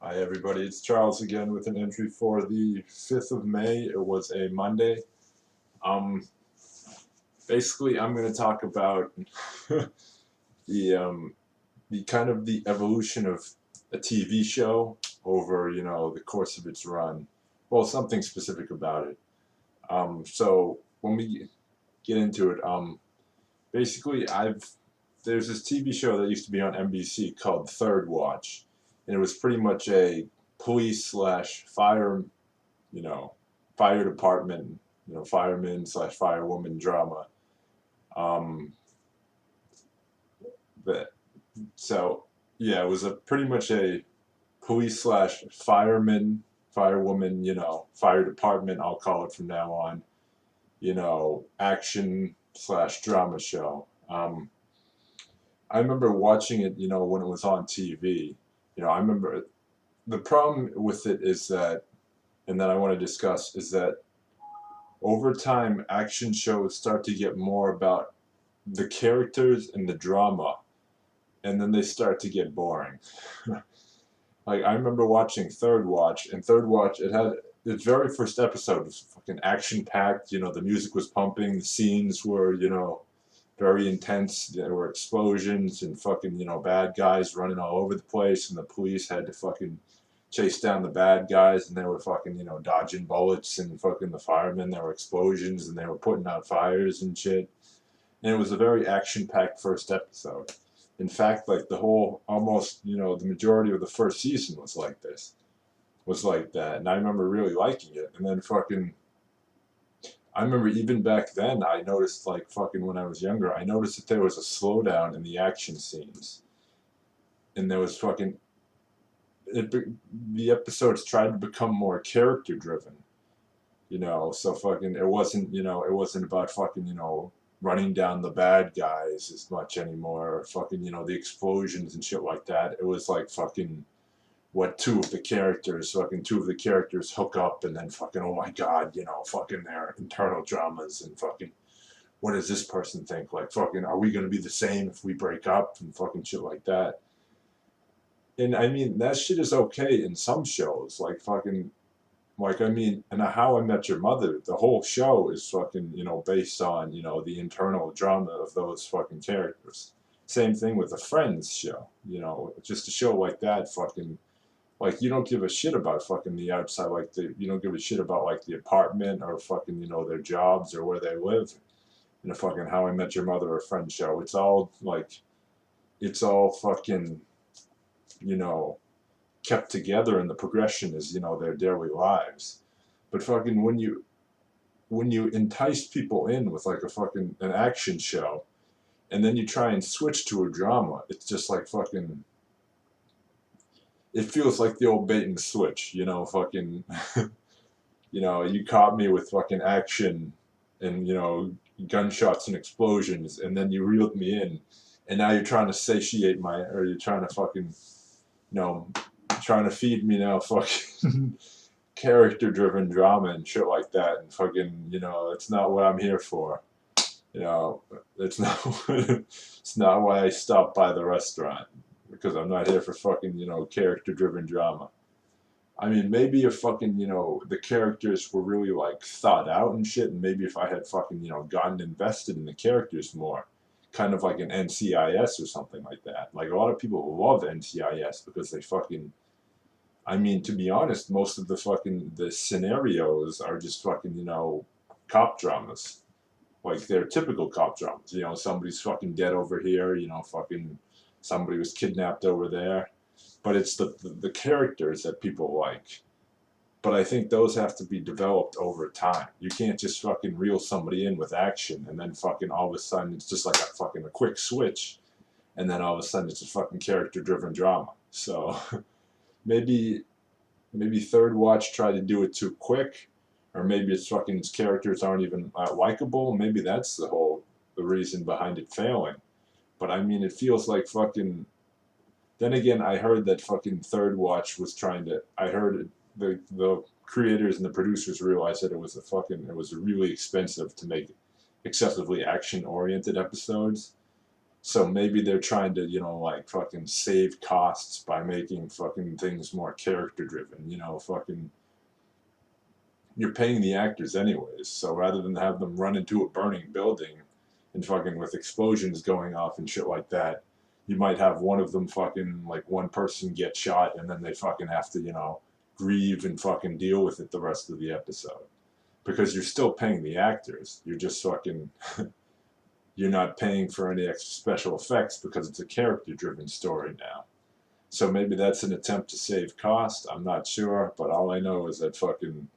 Hi everybody, it's Charles again with an entry for the 5th of May. It was a Monday. Um, Basically, I'm going to talk about the the kind of the evolution of a TV show over the course of its run. Well, something specific about it. So when we get into it, basically there's this TV show that used to be on NBC called Third Watch, and it was pretty much a police slash fire you know, fire department, fireman slash firewoman drama. Um, but so yeah, it was a pretty much a police slash fireman, firewoman, fire department. I'll call it from now on. Action slash drama show. I remember watching it, when it was on TV. I remember the problem with it is that, and that I want to discuss is that over time, action shows start to get more about the characters and the drama, and then they start to get boring. Like I remember watching Third Watch, and Third Watch it had its very first episode was fucking action packed. The music was pumping, the scenes were very intense. There were explosions and fucking bad guys running all over the place, and the police had to fucking chase down the bad guys, and they were fucking dodging bullets, and fucking the firemen. There were explosions, and they were putting out fires and shit. And it was a very action-packed first episode. In fact, like the whole, almost, the majority of the first season was like this, was like that. And I remember really liking it. And then fucking, I remember even back then, I noticed, like, fucking when I was younger, I noticed that there was a slowdown in the action scenes. And there was fucking, it, the episodes tried to become more character driven. So fucking, it wasn't about fucking, running down the bad guys as much anymore, or fucking, the explosions and shit like that. It was like fucking two of the characters hook up, and then fucking, oh my god, fucking their internal dramas, and fucking, what does this person think? Like, fucking, are we gonna be the same if we break up, and fucking shit like that. And I mean, that shit is okay in some shows, like fucking, like, I mean, and How I Met Your Mother, the whole show is fucking, based on, the internal drama of those fucking characters. Same thing with the Friends show, just a show like that, fucking, like, you don't give a shit about fucking the outside, like, you don't give a shit about, like, the apartment or fucking, their jobs or where they live in a fucking How I Met Your Mother or Friends show. It's all, like, it's all fucking, you know, kept together, and the progression is their daily lives. But fucking when you entice people in with like a fucking an action show, and then you try and switch to a drama, it's just like fucking, it feels like the old bait and switch, fucking you caught me with fucking action and gunshots and explosions, and then you reeled me in, and now you're trying to satiate my, or you're trying to fucking, know trying to feed me now fucking character driven drama and shit like that, and fucking, it's not what I'm here for. You know, it's not it's not why I stopped by the restaurant, because I'm not here for fucking, character driven drama. I mean, maybe if fucking, the characters were really like thought out and shit, and maybe if I had fucking, gotten invested in the characters more, kind of like an NCIS or something like that. Like a lot of people love NCIS because they fucking, I mean, to be honest, most of the fucking the scenarios are just fucking, cop dramas. Like they're typical cop dramas. Somebody's fucking dead over here. Fucking somebody was kidnapped over there. But it's the characters that people like. But I think those have to be developed over time. You can't just fucking reel somebody in with action, and then fucking all of a sudden it's just like a quick switch, and then all of a sudden it's a fucking character driven drama. So maybe Third Watch tried to do it too quick, or maybe its fucking its characters aren't even likable. Maybe that's the reason behind it failing. But I mean, it feels like fucking. Then again, I heard that fucking Third Watch was trying to. I heard the creators and the producers realized that it was really expensive to make excessively action oriented episodes. So maybe they're trying to, like fucking save costs by making fucking things more character driven. Fucking you're paying the actors anyways. So rather than have them run into a burning building and fucking with explosions going off and shit like that, you might have one of them fucking like one person get shot and then they fucking have to, grieve and fucking deal with it the rest of the episode. Because you're still paying the actors. You're just fucking you're not paying for any extra special effects because it's a character driven story now. So maybe that's an attempt to save cost. I'm not sure, but all I know is that fucking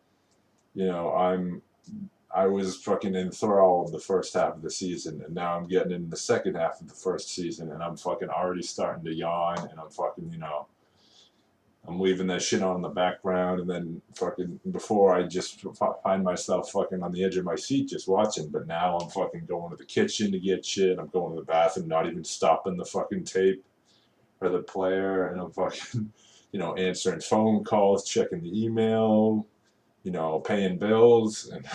I was fucking enthralled the first half of the season, and now I'm getting in the second half of the first season, and I'm fucking already starting to yawn, and I'm fucking, I'm leaving that shit on in the background, and then fucking before I just find myself fucking on the edge of my seat just watching, but now I'm fucking going to the kitchen to get shit, I'm going to the bathroom, not even stopping the fucking tape or the player, and I'm fucking, answering phone calls, checking the email, paying bills and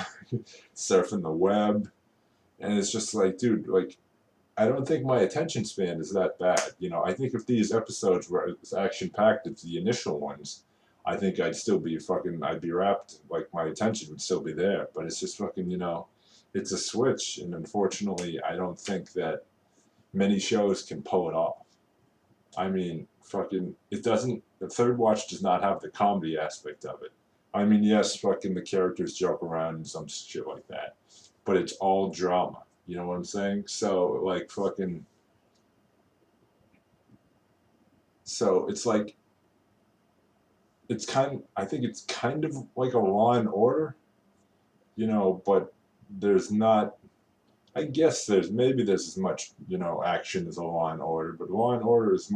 surfing the web. And it's just like, dude, like, I don't think my attention span is that bad. I think if these episodes were as action packed as the initial ones, I think I'd be wrapped, like, my attention would still be there. But it's just fucking, it's a switch. And unfortunately, I don't think that many shows can pull it off. I mean, fucking, the third watch does not have the comedy aspect of it. I mean, yes, fucking the characters joke around and some shit like that, but it's all drama. You know what I'm saying? So, like, fucking. So it's like, I think it's kind of like a Law and Order, but there's not, I guess maybe there's as much, action as a Law and Order, but Law and Order is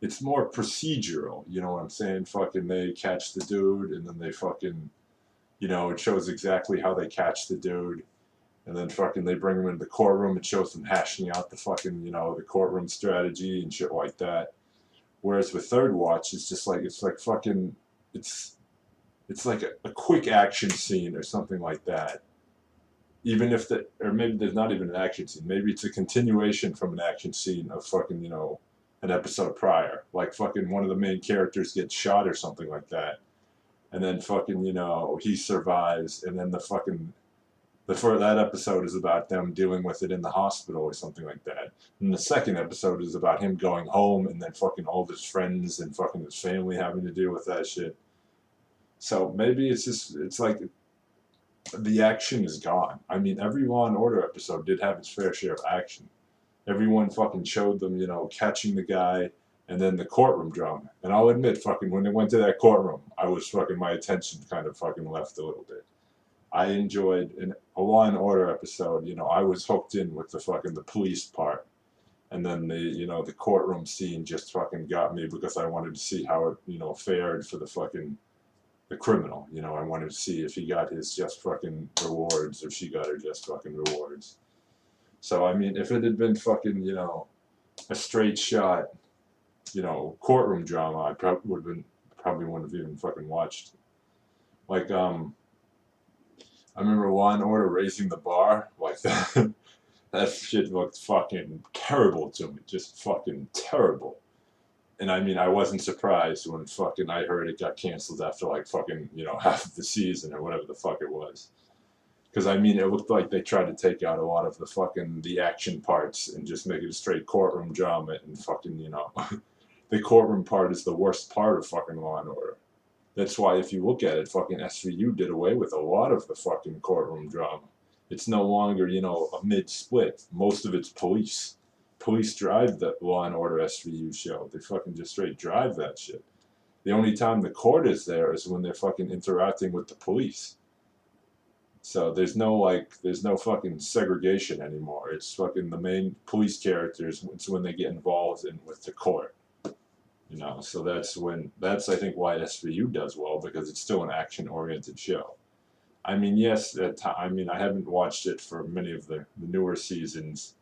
it's more procedural, you know what I'm saying? Fucking they catch the dude and then they fucking, it shows exactly how they catch the dude. And then fucking they bring him into the courtroom. It shows them hashing out the fucking, the courtroom strategy and shit like that. Whereas with Third Watch, it's like fucking, it's like a quick action scene or something like that. Even if or maybe there's not even an action scene. Maybe it's a continuation from an action scene of fucking, an episode prior. Like fucking one of the main characters gets shot or something like that. And then fucking, he survives. And then that episode is about them dealing with it in the hospital or something like that. And the second episode is about him going home and then fucking all of his friends and fucking his family having to deal with that shit. So maybe it's like the action is gone. I mean, every Law and Order episode did have its fair share of action. Everyone fucking showed them, catching the guy and then the courtroom drama. And I'll admit, fucking, when they went to that courtroom, my attention kind of fucking left a little bit. I enjoyed in a Law and Order episode, I was hooked in with the police part. And then the courtroom scene just fucking got me because I wanted to see how it, fared for the criminal. I wanted to see if he got his just fucking rewards or she got her just fucking rewards. So, I mean, if it had been fucking, a straight shot, courtroom drama, I probably wouldn't have even fucking watched. Like, I remember Law and Order Raising the Bar, like that. That shit looked fucking terrible to me, just fucking terrible. And I mean, I wasn't surprised when fucking I heard it got canceled after like fucking, half of the season or whatever the fuck it was. Because I mean, it looked like they tried to take out a lot of the action parts and just make it a straight courtroom drama and fucking, the courtroom part is the worst part of fucking Law and Order. That's why if you look at it, fucking SVU did away with a lot of the fucking courtroom drama. It's no longer, a mid-split. Most of it's police. Police drive the Law and Order SVU show. They fucking just straight drive that shit. The only time the court is there is when they're fucking interacting with the police. So there's no fucking segregation anymore. It's fucking the main police characters. It's when they get involved with the court. So that's I think why SVU does well, because it's still an action-oriented show. I mean, yes, I haven't watched it for many of the newer seasons,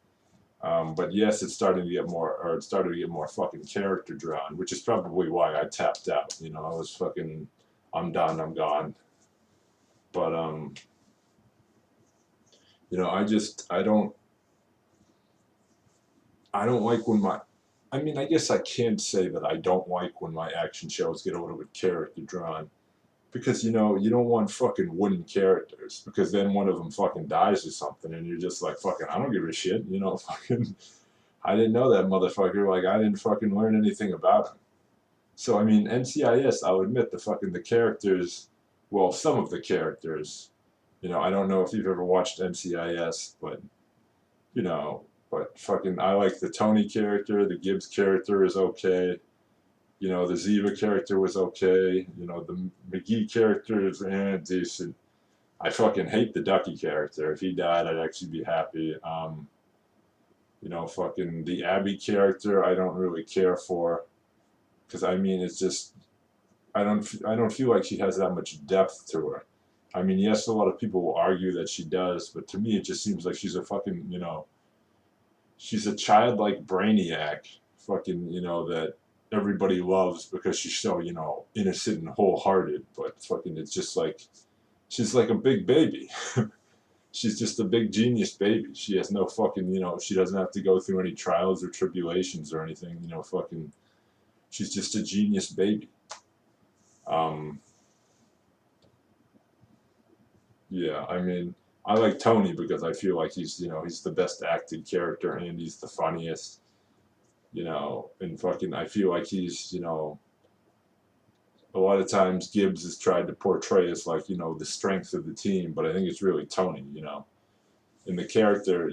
but yes, it's starting to get more fucking character drawn, which is probably why I tapped out. I was fucking, I'm done, I'm gone. But I don't. I don't like when my, I mean, I guess I can't say that I don't like when my action shows get a little bit character drawn. Because, you don't want fucking wooden characters. Because then one of them fucking dies or something, and you're just like, fucking, I don't give a shit. Fucking, I didn't know that motherfucker. Like, I didn't fucking learn anything about him. So, I mean, NCIS, I'll admit the characters, well, some of the characters, I don't know if you've ever watched NCIS, but, you know, but fucking, I like the Tony character, the Gibbs character is okay. The Ziva character was okay. The McGee character is decent. I fucking hate the Ducky character. If he died, I'd actually be happy. Fucking the Abby character, I don't really care for, because I mean, it's just I don't feel like she has that much depth to her. I mean, yes, a lot of people will argue that she does, but to me, it just seems like she's a fucking she's a childlike brainiac, fucking that everybody loves because she's so innocent and wholehearted. But fucking, it's just like she's like a big baby. She's just a big genius baby. She has no fucking she doesn't have to go through any trials or tribulations or anything. Fucking, she's just a genius baby. Um, yeah, I mean, I like Tony because I feel like he's the best acted character and he's the funniest. And fucking, I feel like he's a lot of times Gibbs is tried to portray as like the strength of the team, but I think it's really Tony. In the character,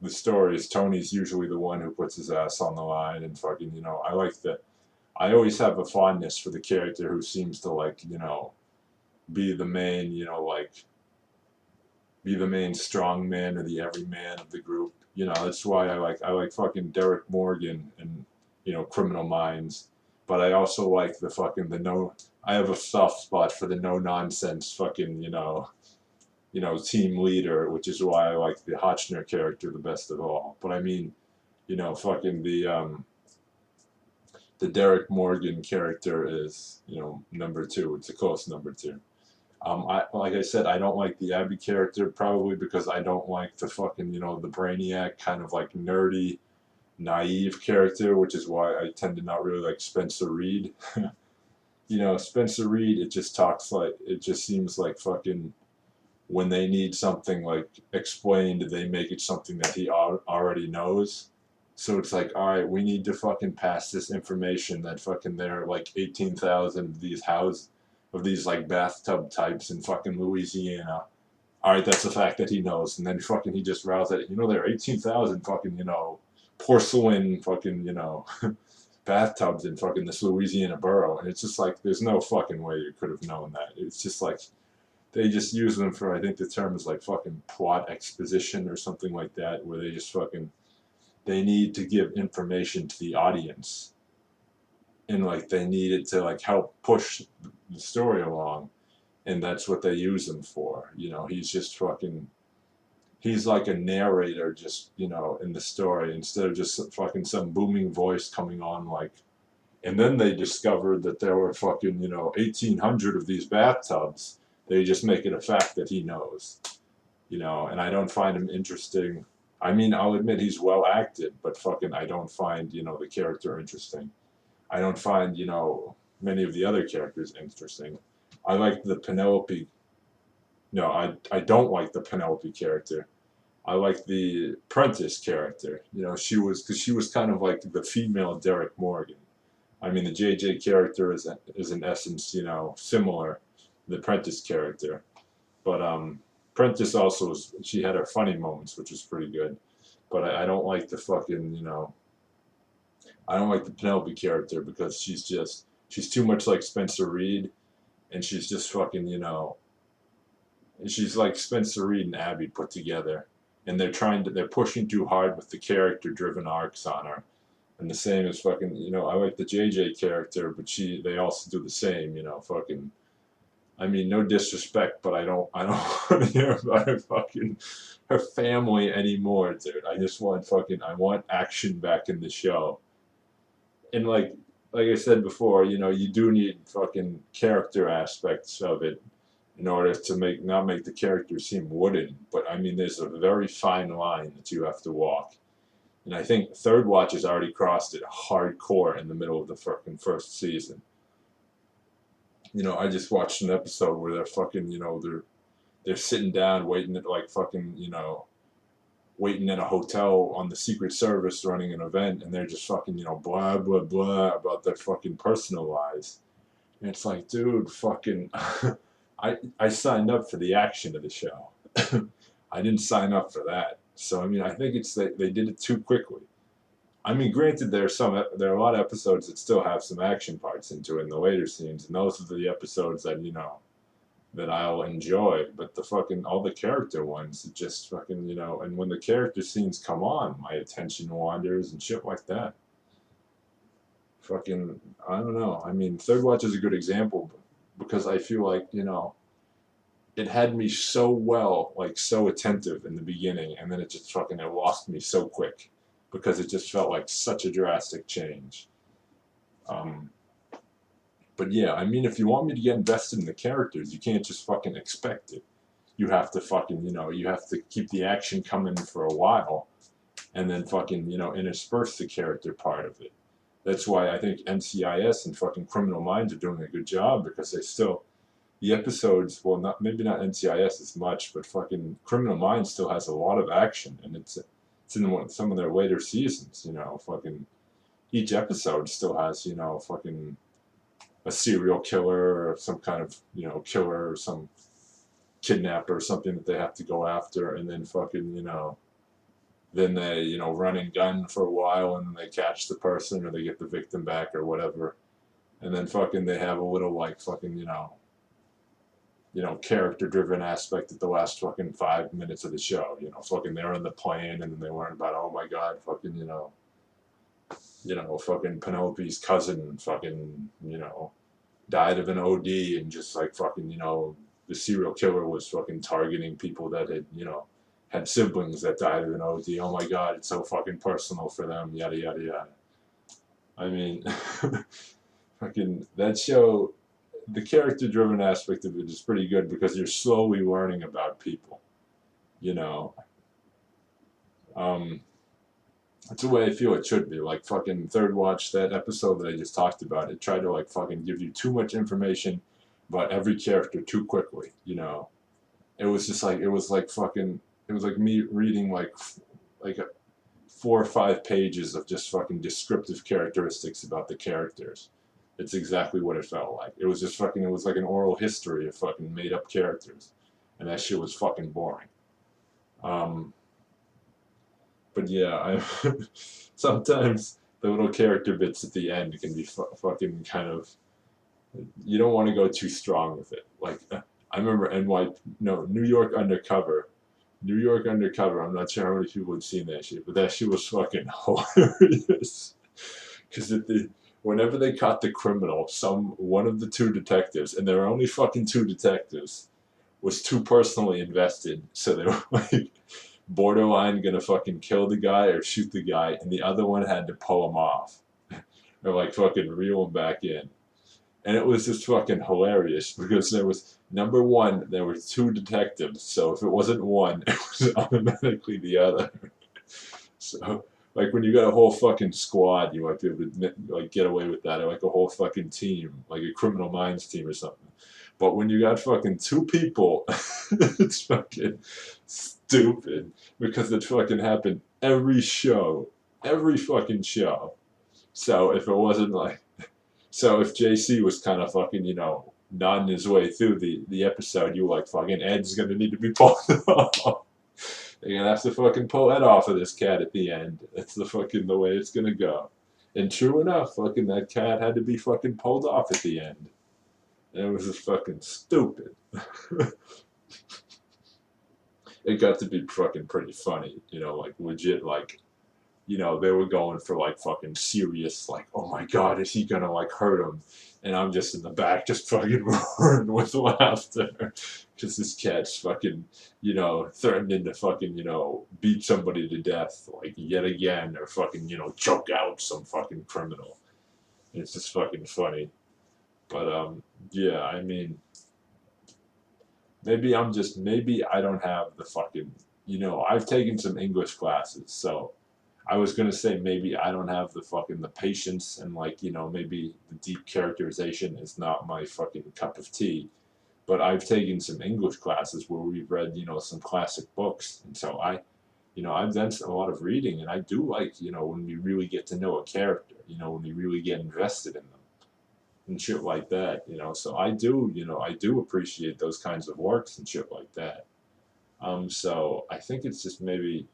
the story is Tony's usually the one who puts his ass on the line, and fucking, I like that. I always have a fondness for the character who seems to like be the main like be the main strong man or the everyman of the group. That's why I like fucking Derek Morgan and Criminal Minds, but I also like the fucking the no. I have a soft spot for the no nonsense fucking team leader, which is why I like the Hotchner character the best of all. But I mean, fucking the Derek Morgan character is number two. It's a close number two. I like I said, I don't like the Abby character probably because I don't like the fucking the brainiac kind of like nerdy, naive character, which is why I tend to not really like Spencer Reed. Spencer Reed, it just seems like fucking when they need something like explained, they make it something that he already knows. So it's like, all right, we need to fucking pass this information that fucking there are like 18,000 of these like bathtub types in fucking Louisiana. All right, that's a fact that he knows, and then fucking he just roused at there are 18,000 fucking porcelain fucking bathtubs in fucking this Louisiana borough, and it's just like there's no fucking way you could have known that. It's just like they just use them for, I think the term is like fucking plot exposition or something like that, where they just fucking they need to give information to the audience, and like they need it to like help push the story along, and that's what they use him for. He's just fucking he's like a narrator, just in the story, instead of just fucking some booming voice coming on like. And then they discovered that there were fucking 1,800 of these bathtubs. They just make it a fact that he knows, and I don't find him interesting. I mean, I'll admit he's well acted, but fucking I don't find the character interesting. I don't find many of the other characters interesting. I like the Penelope. No, I don't like the Penelope character. I like the Prentice character. Because she was kind of like the female Derek Morgan. I mean, the JJ character is in essence, similar to the Prentice character, but Prentice also she had her funny moments, which was pretty good. But I don't like the fucking I don't like the Penelope character because she's too much like Spencer Reed, and she's just fucking she's like Spencer Reed and Abby put together, and they're pushing too hard with the character driven arcs on her. And the same as fucking, I like the JJ character, but they also do the same, fucking. I mean, no disrespect, but I don't want to hear about her family anymore, dude. I want action back in the show. And like I said before, you do need fucking character aspects of it in order to not make the character seem wooden. But I mean, there's a very fine line that you have to walk. And I think Third Watch has already crossed it hardcore in the middle of the fucking first season. You know, I just watched an episode where they're fucking, you know, they're sitting down waiting at like fucking, you know, waiting at a hotel on the Secret Service running an event, and they're just fucking, you know, blah blah blah about their fucking personal lives. And it's like, dude, fucking, I signed up for the action of the show. I didn't sign up for that. So I mean, I think it's that they did it too quickly. I mean, granted, there are a lot of episodes that still have some action parts into it in the later scenes, and those are the episodes that, you know, that I'll enjoy. But the fucking all the character ones, it just fucking, you know, and when the character scenes come on, my attention wanders and shit like that. Fucking, I don't know. I mean, Third Watch is a good example because I feel like, you know, it had me so well, like so attentive in the beginning, and then it just fucking it lost me so quick because it just felt like such a drastic change. Um, but yeah, I mean, if you want me to get invested in the characters, you can't just fucking expect it. You have to fucking, you know, you have to keep the action coming for a while, and then fucking, you know, intersperse the character part of it. That's why I think NCIS and fucking Criminal Minds are doing a good job because they still the episodes, well, not maybe not NCIS as much, but fucking Criminal Minds still has a lot of action, and it's in some of their later seasons. You know, fucking each episode still has, you know, fucking a serial killer or some kind of, you know, killer or some kidnapper or something that they have to go after, and then fucking, you know, then they, you know, run and gun for a while, and then they catch the person or they get the victim back or whatever, and then fucking they have a little like fucking, you know, character-driven aspect at the last fucking 5 minutes of the show. You know, fucking they're on the plane and then they learn about, oh my god, fucking, fucking Penelope's cousin, fucking, you know, died of an OD, and just like fucking, you know, the serial killer was fucking targeting people that had, you know, had siblings that died of an OD. Oh my god, it's so fucking personal for them. Yada yada yada. I mean, fucking that show, the character driven aspect of it is pretty good because you're slowly learning about people, you know. Um, that's the way I feel it should be. Like fucking Third Watch, that episode that I just talked about, it tried to like fucking give you too much information about every character too quickly, you know. It was just like, it was like fucking, it was like me reading like 4 or 5 pages of just fucking descriptive characteristics about the characters. It's exactly what it felt like. It was just fucking, it was like an oral history of fucking made up characters. And that shit was fucking boring. Um, but yeah, sometimes the little character bits at the end can be fucking kind of, you don't want to go too strong with it. Like, I remember New York Undercover. New York Undercover, I'm not sure how many people have seen that shit, but that shit was fucking hilarious. Because whenever they caught the criminal, one of the two detectives, and there were only fucking two detectives, was too personally invested, so they were like borderline gonna fucking kill the guy or shoot the guy, and the other one had to pull him off or like fucking reel him back in. And it was just fucking hilarious because there was number one, there were two detectives, so if it wasn't one, it was automatically the other. So like when you got a whole fucking squad, you might be able to like get away with that, or like a whole fucking team, like a Criminal Minds team or something. But when you got fucking two people, it's fucking stupid because it fucking happened every show, every fucking show. So if it wasn't like, so if JC was kind of fucking, you know, nodding his way through the episode, you were like, fucking Ed's gonna need to be pulled off. They're gonna have to fucking pull Ed off of this cat at the end. That's the way it's gonna go. And true enough, fucking that cat had to be fucking pulled off at the end. And it was just fucking stupid. It got to be fucking pretty funny, you know, like legit, like, you know, they were going for like fucking serious, like, oh my god, is he gonna like hurt him? And I'm just in the back, just fucking roaring with laughter, because this cat's fucking, you know, threatening to fucking, you know, beat somebody to death, like yet again, or fucking, you know, choke out some fucking criminal. And it's just fucking funny. But yeah, I mean, maybe I don't have the fucking, you know, I've taken some English classes, so I was gonna say maybe I don't have the patience and like maybe the deep characterization is not my fucking cup of tea. But I've taken some English classes where we've read some classic books, and so I've done a lot of reading, and I do like when we really get to know a character, when we really get invested in them and shit like that. So I do appreciate those kinds of works and shit like that. So I think it's just maybe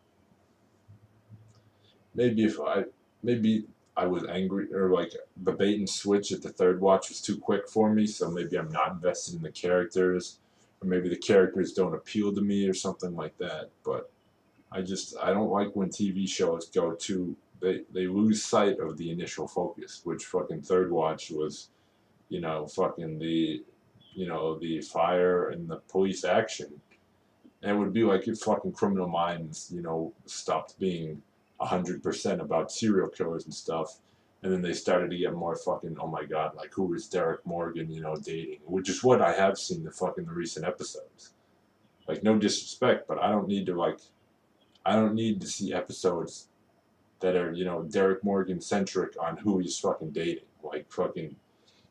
if I maybe I was angry or like the bait and switch at the third watch was too quick for me, so maybe I'm not invested in the characters, or maybe the characters don't appeal to me or something like that. But I don't like when TV shows go too they lose sight of the initial focus, which fucking third watch was, fucking the fire and the police action. And it would be like if fucking Criminal Minds, stopped being 100% about serial killers and stuff, and then they started to get more fucking, oh my god, like who is Derek Morgan, dating, which is what I have seen the recent episodes. Like no disrespect, but I don't need to see episodes that are Derek Morgan centric on who he's fucking dating. Like fucking,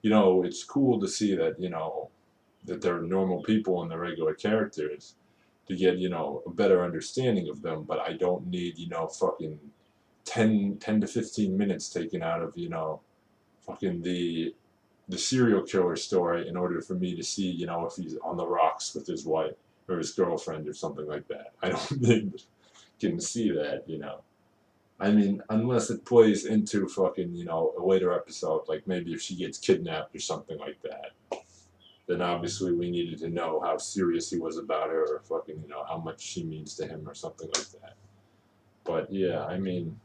it's cool to see that that they're normal people and they're regular characters to get a better understanding of them, but I don't need fucking 10 to 15 minutes taken out of fucking the serial killer story in order for me to see if he's on the rocks with his wife or his girlfriend or something like that. I don't need can see that. I mean, unless it plays into fucking a later episode, like maybe if she gets kidnapped or something like that, then obviously we needed to know how serious he was about her, or fucking how much she means to him or something like that. But yeah, I mean,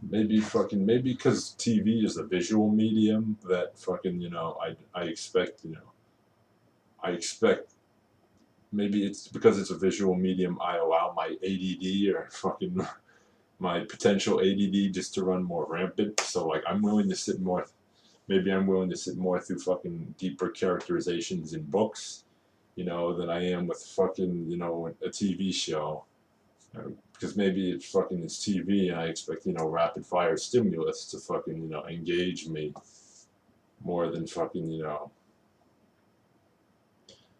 maybe because TV is a visual medium that fucking I expect I expect maybe it's because it's a visual medium I allow my ADD or fucking my potential ADD just to run more rampant. So like I'm willing to sit more. Maybe I'm willing to sit more through fucking deeper characterizations in books, than I am with fucking a TV show. Because maybe it's TV and I expect rapid fire stimulus to fucking engage me more than fucking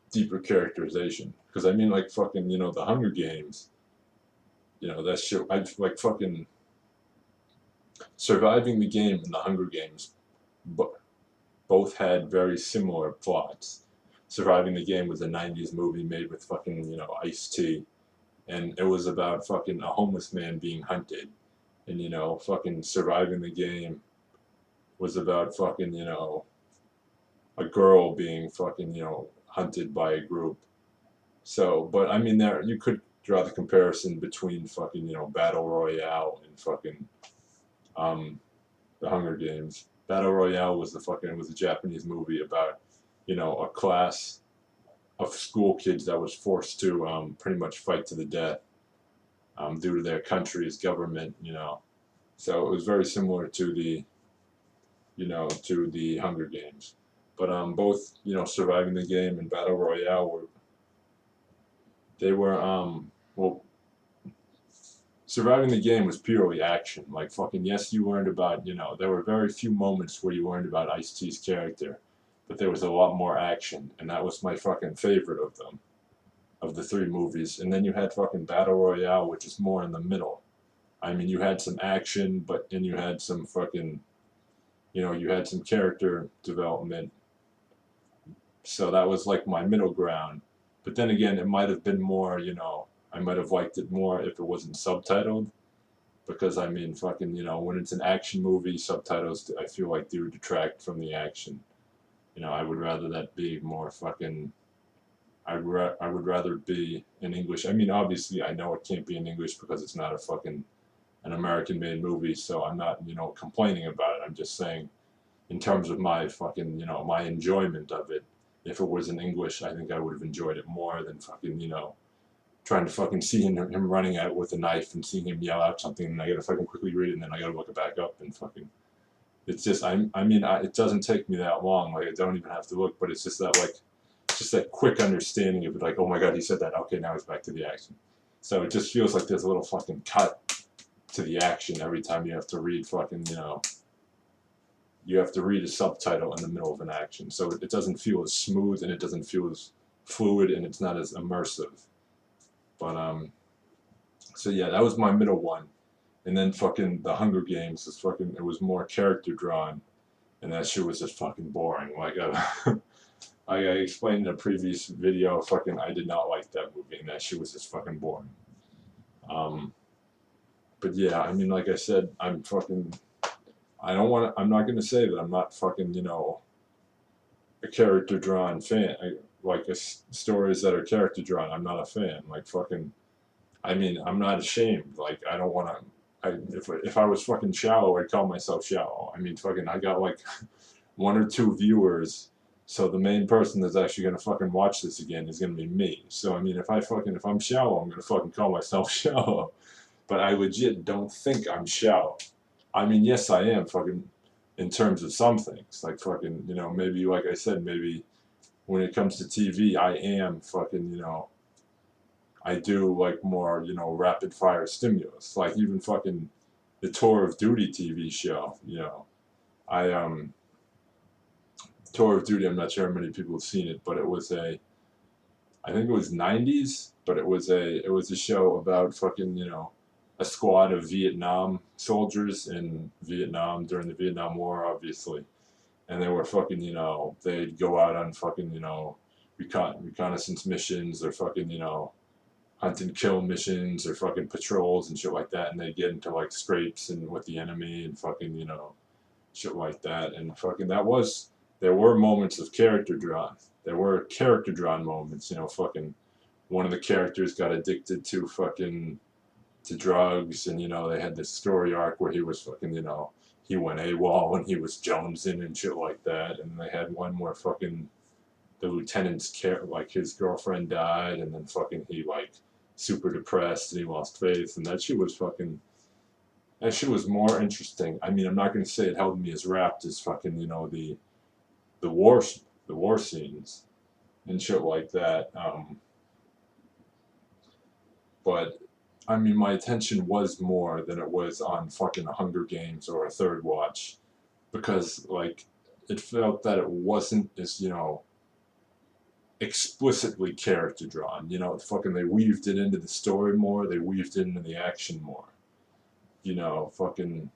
deeper characterization. Because I mean like fucking the Hunger Games, that shit. I like fucking surviving the game and the Hunger Games, but both had very similar plots. Surviving the Game was a '90s movie made with fucking Ice-T, and it was about fucking a homeless man being hunted, and fucking Surviving the Game was about fucking a girl being fucking hunted by a group. So, but I mean there you could draw the comparison between fucking Battle Royale and fucking the Hunger Games. Battle Royale was a Japanese movie about a class of school kids that was forced to pretty much fight to the death due to their country's government. So it was very similar to the Hunger Games. But both Surviving the Game and Battle Royale well, Surviving the Game was purely action. Like fucking yes, you learned about there were very few moments where you learned about Ice-T's character, but there was a lot more action, and that was my fucking favorite of them, of the three movies. And then you had fucking Battle Royale, which is more in the middle. I mean, you had some action, but then you had some fucking, you had some character development. So that was like my middle ground. But then again, it might have been more, I might have liked it more if it wasn't subtitled. Because I mean, fucking, when it's an action movie, subtitles I feel like do detract from the action. I would rather that be more fucking. I would rather be in English. I mean, obviously, I know it can't be in English because it's not a fucking an American-made movie. So I'm not, complaining about it. I'm just saying, in terms of my fucking, my enjoyment of it. If it was in English, I think I would have enjoyed it more than fucking, trying to fucking see him running at it with a knife and seeing him yell out something, and I gotta fucking quickly read it, and then I gotta look it back up and fucking. It's just it doesn't take me that long. Like I don't even have to look, but it's just that quick understanding of it. Like, oh my god, he said that. Okay, now it's back to the action. So it just feels like there's a little fucking cut to the action every time you have to read fucking, you know, you have to read a subtitle in the middle of an action. So it doesn't feel as smooth and it doesn't feel as fluid and it's not as immersive. But so yeah, that was my middle one. And then fucking The Hunger Games is fucking, it was more character drawn, and that shit was just fucking boring. Like I explained in a previous video, fucking I did not like that movie, and that shit was just fucking boring. But yeah, I mean, like I said, I'm fucking, I'm not gonna say that I'm not fucking, you know, a character drawn fan. Stories that are character drawn, I'm not a fan. Like fucking, I mean, I'm not ashamed. Like I don't want to. If I was fucking shallow, I'd call myself shallow. I mean, fucking, I got like 1 or 2 viewers, so the main person that's actually gonna fucking watch this again is gonna be me. So I mean, if I'm shallow, I'm gonna fucking call myself shallow. But I legit don't think I'm shallow. I mean, yes, I am fucking in terms of some things, like fucking, you know, maybe like I said, maybe when it comes to TV, I am fucking, you know, I do like more, you know, rapid fire stimulus. Like even fucking the Tour of Duty TV show, you know. Tour of Duty, I'm not sure how many people have seen it, but it was I think it was 90s, but it was a show about fucking, you know, a squad of Vietnam soldiers in Vietnam during the Vietnam War, obviously. And they were fucking, you know, they'd go out on fucking, you know, reconnaissance missions or fucking, you know, hunt and kill missions or fucking patrols and shit like that, and they get into like scrapes and with the enemy and fucking, you know, shit like that. And fucking there were moments of character drawn. There were character drawn moments, you know, fucking one of the characters got addicted to fucking to drugs, and you know, they had this story arc where he was fucking, you know, he went AWOL and he was jonesing and shit like that. And they had one where fucking the lieutenant's like his girlfriend died, and then fucking he like super depressed and he lost faith, and that shit was more interesting. I mean, I'm not gonna say it held me as rapt as fucking, you know, the war scenes and shit like that. But I mean, my attention was more than it was on fucking Hunger Games or a third watch, because like it felt that it wasn't as, you know, explicitly character drawn. You know, fucking they weaved it into the story more, they weaved it into the action more. You know, fucking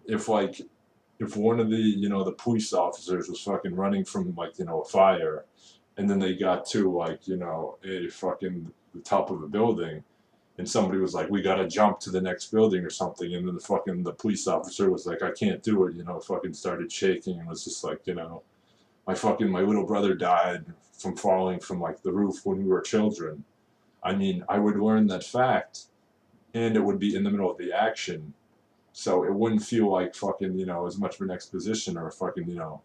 if one of the, you know, the police officers was fucking running from like, you know, a fire, and then they got to like, you know, a fucking the top of a building, and somebody was like, we gotta jump to the next building or something, and then the police officer was like, I can't do it, you know, fucking started shaking and was just like, you know, my little brother died from falling from like the roof when we were children. I mean, I would learn that fact, and it would be in the middle of the action, so it wouldn't feel like fucking, you know, as much of an exposition or a fucking, you know,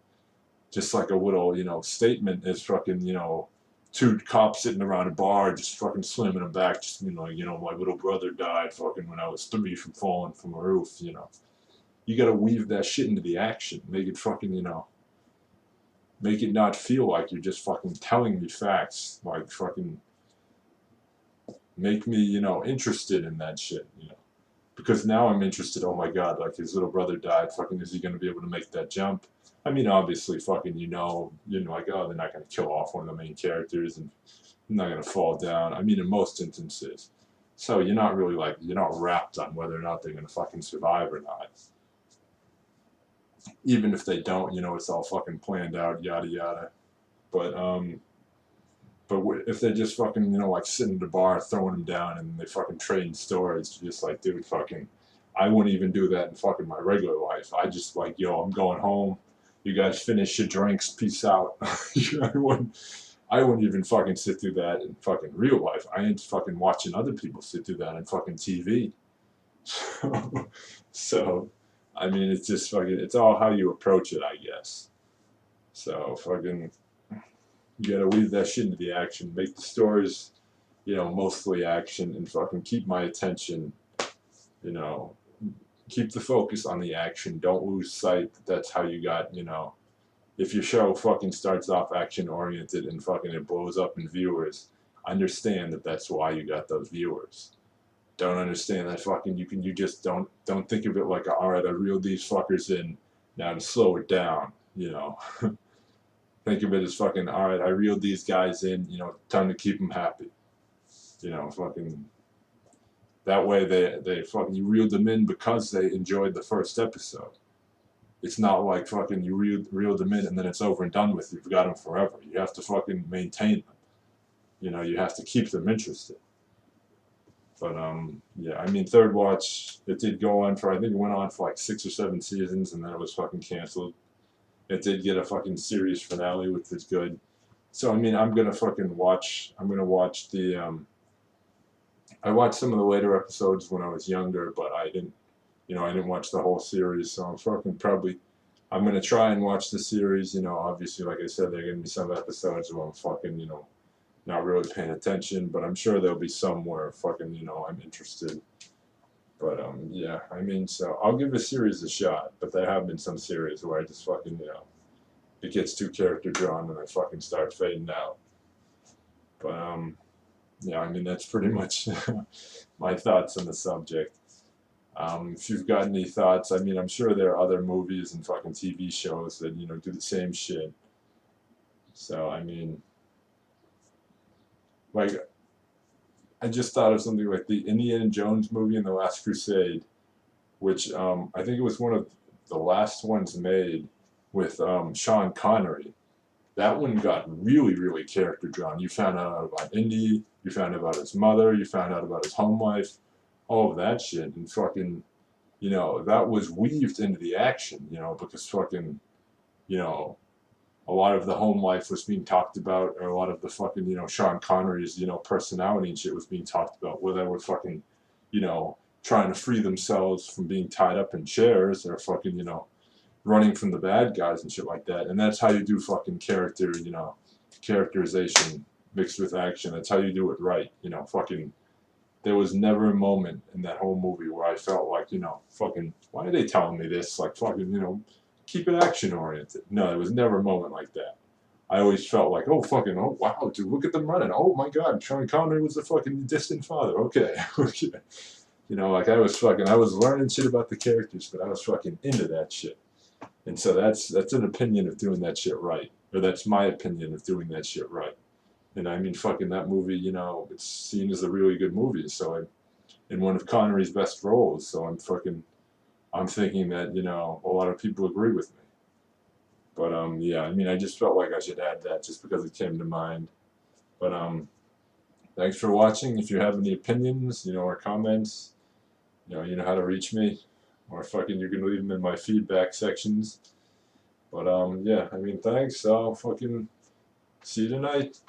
just like a little, you know, statement as fucking, you know, 2 cops sitting around a bar just fucking slamming them back, just, you know, my little brother died fucking when I was 3 from falling from a roof, you know. You gotta weave that shit into the action. Make it fucking, you know, make it not feel like you're just fucking telling me facts. Like fucking make me, you know, interested in that shit, you know. Because now I'm interested, oh my god, like his little brother died, fucking is he gonna be able to make that jump? I mean, obviously, fucking, you know, like, oh, they're not going to kill off one of the main characters and they're not going to fall down. I mean, in most instances. So you're not really like, you're not wrapped on whether or not they're going to fucking survive or not. Even if they don't, you know, it's all fucking planned out, yada yada. But if they're just fucking, you know, like sitting at the bar, throwing them down, and they fucking trading stories, you're just like, dude, fucking, I wouldn't even do that in fucking my regular life. I just like, yo, I'm going home. You guys finish your drinks. Peace out. I wouldn't even fucking sit through that in fucking real life. I ain't fucking watching other people sit through that on fucking TV. So, I mean, it's just fucking, it's all how you approach it, I guess. So, fucking, you gotta weave that shit into the action. Make the stories, you know, mostly action, and fucking keep my attention, you know, keep the focus on the action. Don't lose sight that that's how you got, you know, if your show fucking starts off action oriented and fucking it blows up in viewers, Understand that that's why you got those viewers. Don't understand that fucking you just don't think of it like, all right, I reeled these fuckers in, now to slow it down, you know. Think of it as fucking, all right, I reeled these guys in, you know, time to keep them happy, you know, fucking. That way they fucking, you reeled them in because they enjoyed the first episode. It's not like fucking you reeled them in and then it's over and done with. You've got them forever. You have to fucking maintain them. You know, you have to keep them interested. But yeah, I mean, Third Watch, it did go on for, I think it went on for like 6 or 7 seasons, and then it was fucking canceled. It did get a fucking series finale, which was good. So I mean, I'm gonna watch the I watched some of the later episodes when I was younger, but I didn't, you know, I didn't watch the whole series. So I'm gonna try and watch the series. You know, obviously, like I said, there are gonna be some episodes where I'm fucking, you know, not really paying attention, but I'm sure there'll be some where fucking, you know, I'm interested. But yeah, I mean, so I'll give a series a shot. But there have been some series where I just fucking, you know, it gets too character drawn and I fucking start fading out. But yeah, I mean, that's pretty much my thoughts on the subject. If you've got any thoughts, I mean, I'm sure there are other movies and fucking TV shows that, you know, do the same shit. So, I mean, like, I just thought of something like the Indiana Jones movie in The Last Crusade, which I think it was one of the last ones made with Sean Connery. That one got really, really character drawn. You found out about Indy, you found out about his mother, you found out about his home life, all of that shit, and fucking, you know, that was weaved into the action, you know, because fucking, you know, a lot of the home life was being talked about, or a lot of the fucking, you know, Sean Connery's, you know, personality and shit was being talked about, where they were fucking, you know, trying to free themselves from being tied up in chairs, or fucking, you know, running from the bad guys and shit like that. And that's how you do fucking character, you know, characterization mixed with action. That's how you do it right, you know, fucking. There was never a moment in that whole movie where I felt like, you know, fucking, why are they telling me this? Like, fucking, you know, keep it action oriented. No, there was never a moment like that. I always felt like, oh, fucking, oh, wow, dude, look at them running. Oh, my God, Sean Connery was the fucking distant father. Okay. Okay. You know, like, I was learning shit about the characters, but I was fucking into that shit. And so that's an opinion of doing that shit right. Or that's my opinion of doing that shit right. And I mean, fucking that movie, you know, it's seen as a really good movie. So in one of Connery's best roles. So I'm thinking that, you know, a lot of people agree with me. But yeah, I mean, I just felt like I should add that just because it came to mind. But thanks for watching. If you have any opinions, you know, or comments, you know how to reach me, or fucking you can leave them in my feedback sections. But yeah, I mean, thanks. I'll fucking see you tonight.